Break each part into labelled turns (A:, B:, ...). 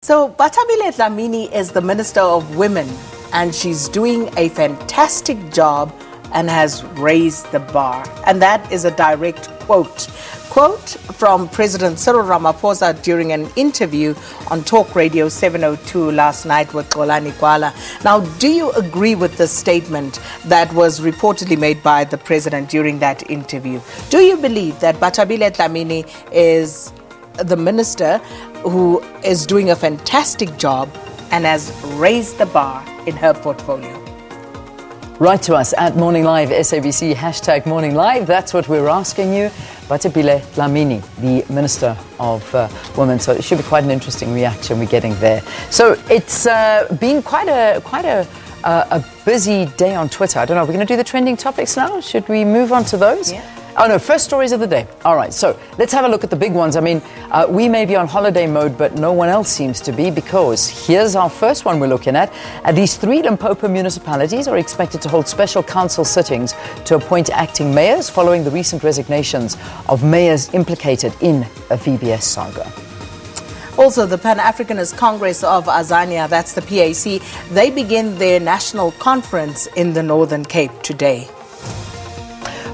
A: So Batabile Dlamini is the Minister of Women, and she's doing a fantastic job and has raised the bar. And that is a direct quote. Quote from President Cyril Ramaphosa during an interview on Talk Radio 702 last night with Xolani Kwala. Now, do you agree with this statement that was reportedly made by the President during that interview? Do you believe that Batabile Dlamini is the minister who is doing a fantastic job and has raised the bar in her portfolio?
B: Write to us at Morning Live, SABC, hashtag Morning Live. That's what we're asking you. Batabile Dlamini, the Minister of Women. So it should be quite an interesting reaction we're getting there. So it's been quite a busy day on Twitter. I don't know, we're going to do the trending topics now? Should we move on to those?
A: Yeah.
B: Oh no, first stories of the day. All right, so let's have a look at the big ones. I mean, we may be on holiday mode, but no one else seems to be, because here's our first one we're looking at. At least 3 Limpopo municipalities are expected to hold special council sittings to appoint acting mayors following the recent resignations of mayors implicated in a VBS saga.
A: Also, the Pan-Africanist Congress of Azania, that's the PAC, they begin their national conference in the Northern Cape today.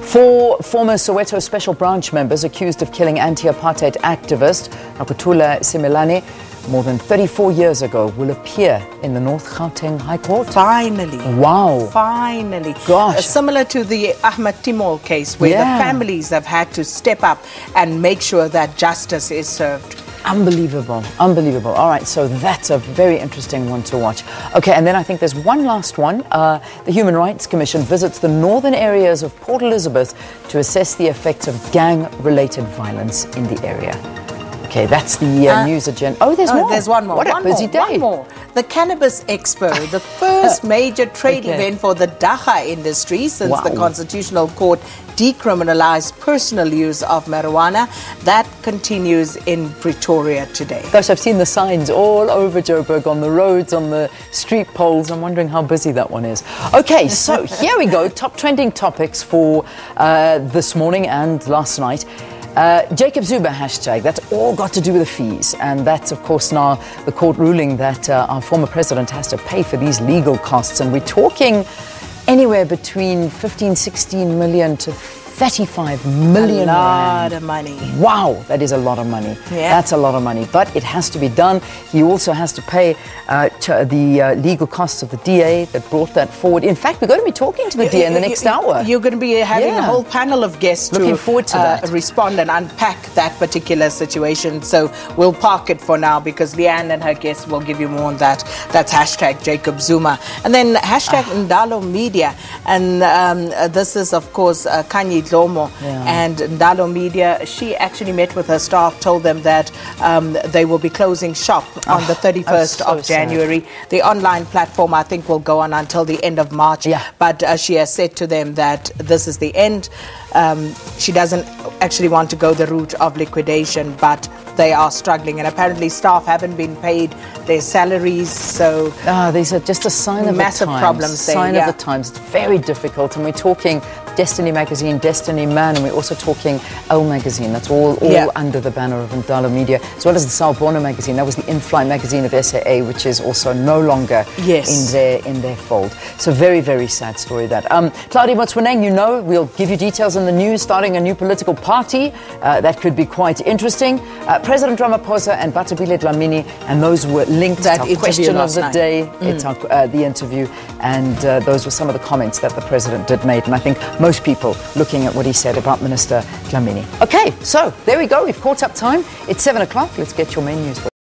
B: 4 former Soweto Special Branch members accused of killing anti-apartheid activist Nokuthula Simelane more than 34 years ago will appear in the North Gauteng High Court.
A: Finally.
B: Wow.
A: Finally.
B: Gosh.
A: Similar to the Ahmed Timol case, where the families have had to step up and make sure that justice is served.
B: Unbelievable, unbelievable. All right, so that's a very interesting one to watch. Okay, and then I think there's one last one. The Human Rights Commission visits the northern areas of Port Elizabeth to assess the effects of gang-related violence in the area. Okay, that's the news agenda. Oh, there's more.
A: There's one more.
B: What a busy day.
A: One more. The Cannabis Expo, the first major trade event for the Dacha industry since the Constitutional Court decriminalized personal use of marijuana. That continues in Pretoria today.
B: Gosh, I've seen the signs all over Joburg, on the roads, on the street poles. I'm wondering how busy that one is. Okay, so here we go. Top trending topics for this morning and last night. Jacob Zuma hashtag, that's all got to do with the fees. And that's, of course, now the court ruling that our former president has to pay for these legal costs. And we're talking anywhere between 15, 16 million to 35 million.
A: A lot of money.
B: Wow, that is a lot of money.
A: Yeah.
B: That's a lot of money, but it has to be done. He also has to pay the legal costs of the DA that brought that forward. In fact, we're going to be talking to the DA in the next hour.
A: You're going to be having a whole panel of guests
B: looking forward to that.
A: Respond and unpack that particular situation. So we'll park it for now, because Leanne and her guests will give you more on that. That's hashtag Jacob Zuma. And then hashtag Ndalo Media. And this is, of course, Kanye Dlomo and Ndalo Media. She actually met with her staff, told them that they will be closing shop on the 31st of January. Sad. The online platform, I think, will go on until the end of March. Yeah. But she has said to them that this is the end. She doesn't actually want to go the route of liquidation, but they are struggling, and apparently staff haven't been paid their salaries. So
B: these are just a sign of
A: massive
B: the times.
A: Problems there.
B: Sign of the times. It's very difficult, and we're talking Destiny Magazine, Destiny Man, and we're also talking Elle Magazine. That's all under the banner of Ndalo Media, as well as the Sawubona Magazine. That was the in-fly magazine of SAA, which is also no longer in their fold. So very, very sad story that. Claudia Motswaneng, you know, we'll give you details in the news, starting a new political party. That could be quite interesting. President Ramaphosa and Batabile Dlamini, and those were linked. That our question of the day, it's the interview, and those were some of the comments that the president did make, and I think most people looking at what he said about Minister Dlamini. Okay, so there we go. We've caught up time. It's 7 o'clock. Let's get your main news.